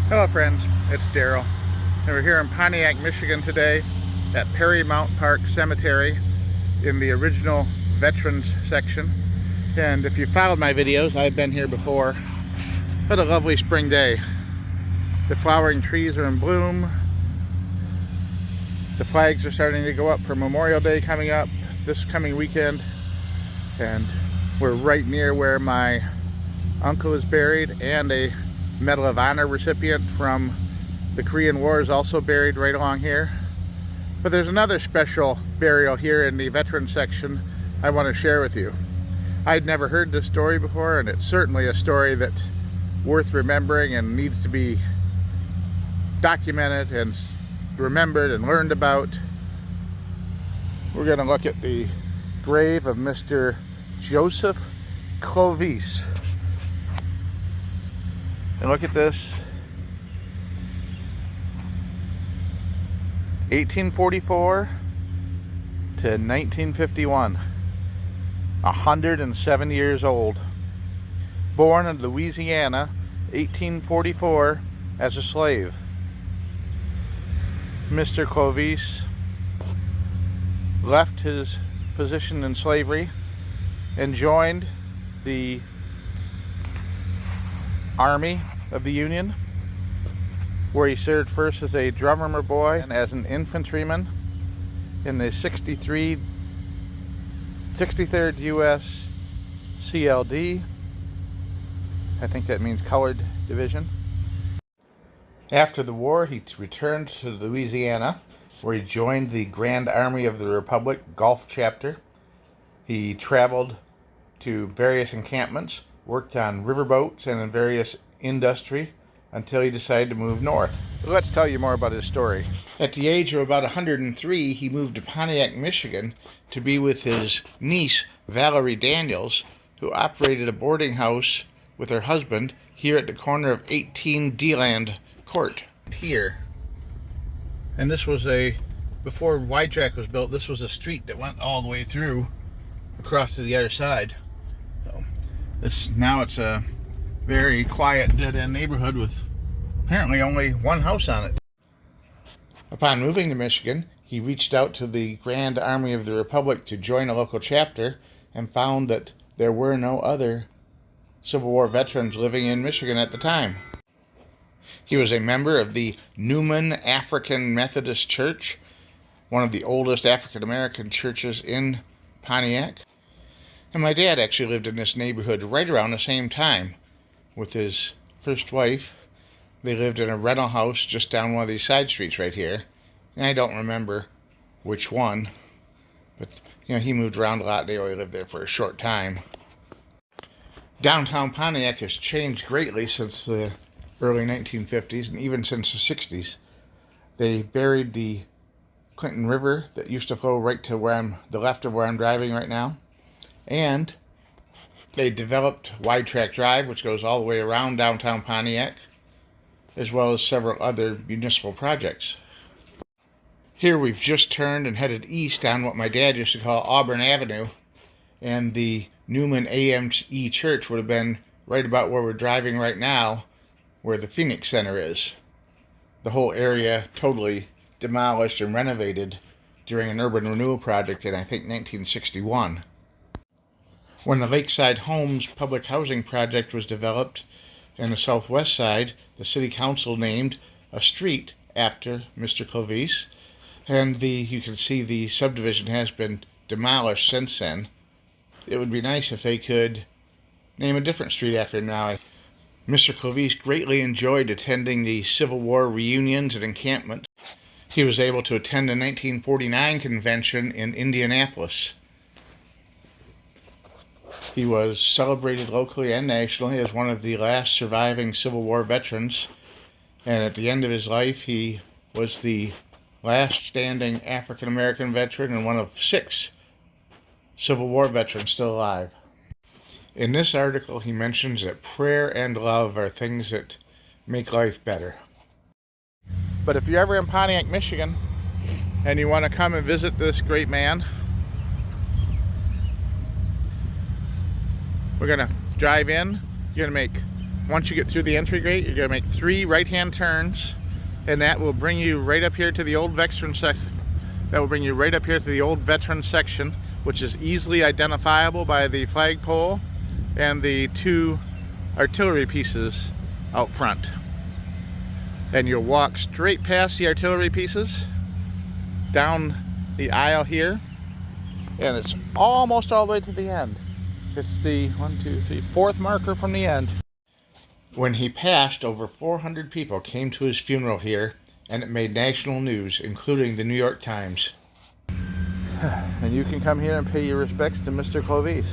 Hello friends, it's Daryl, and we're here in Pontiac, Michigan today at Perry Mount Park Cemetery in the original Veterans section. And if you followed my videos, I've been here before. What a lovely spring day. The flowering trees are in bloom. The flags are starting to go up for Memorial Day coming up this coming weekend. And we're right near where my uncle is buried, and a Medal of Honor recipient from the Korean War is also buried right along here. But there's another special burial here in the veterans section I want to share with you. I'd never heard this story before, and it's certainly a story that's worth remembering and needs to be documented and remembered and learned about. We're going to look at the grave of Mr. Joseph Clovis. And look at this, 1844 to 1951, 107 years old. Born in Louisiana, 1844, as a slave. Mr. Clovis left his position in slavery and joined the Army of the Union, where he served first as a drummer boy and as an infantryman in the 63rd U.S. CLD. I think that means Colored Division. After the war, he returned to Louisiana, where he joined the Grand Army of the Republic Gulf Chapter. He traveled to various encampments, worked on riverboats and in various industry until he decided to move north. Let's tell you more about his story. At the age of about 103, he moved to Pontiac, Michigan to be with his niece, Valerie Daniels, who operated a boarding house with her husband here at the corner of 18 D-Land Court. Here. And this was before Wide Track was built, this was a street that went all the way through across to the other side. Now it's a very quiet, dead-end neighborhood with apparently only one house on it. Upon moving to Michigan, he reached out to the Grand Army of the Republic to join a local chapter and found that there were no other Civil War veterans living in Michigan at the time. He was a member of the Newman African Methodist Church, one of the oldest African American churches in Pontiac. And my dad actually lived in this neighborhood right around the same time with his first wife. They lived in a rental house just down one of these side streets right here. And I don't remember which one, but he moved around a lot. They only lived there for a short time. Downtown Pontiac has changed greatly since the early 1950s and even since the 60s. They buried the Clinton River that used to flow right to the left of where I'm driving right now. And they developed Wide Track Drive, which goes all the way around downtown Pontiac, as well as several other municipal projects. Here we've just turned and headed east on what my dad used to call Auburn Avenue, and the Newman AME Church would have been right about where we're driving right now, where the Phoenix Center is. The whole area totally demolished and renovated during an urban renewal project in, I think, 1961. When the Lakeside Homes public housing project was developed in the southwest side, the city council named a street after Mr. Clovis, and you can see the subdivision has been demolished since then. It would be nice if they could name a different street after him now. Mr. Clovis greatly enjoyed attending the Civil War reunions and encampments. He was able to attend the 1949 convention in Indianapolis. He was celebrated locally and nationally as one of the last surviving Civil War veterans, and at the end of his life he was the last standing African American veteran and one of 6 Civil War veterans still alive. In this article he mentions that prayer and love are things that make life better. But if you're ever in Pontiac, Michigan, and you want to come and visit this great man, we're going to drive in. You're going to make once you get through the entry gate, you're going to make 3 right-hand turns, and that will bring you right up here to the old veteran section. That will bring you right up here to the old veteran section, which is easily identifiable by the flagpole and the 2 artillery pieces out front. And you'll walk straight past the artillery pieces, down the aisle here, and it's almost all the way to the end. It's the 4th marker from the end. When he passed, over 400 people came to his funeral here, and it made national news, including the New York Times. And you can come here and pay your respects to Mr. Clovis.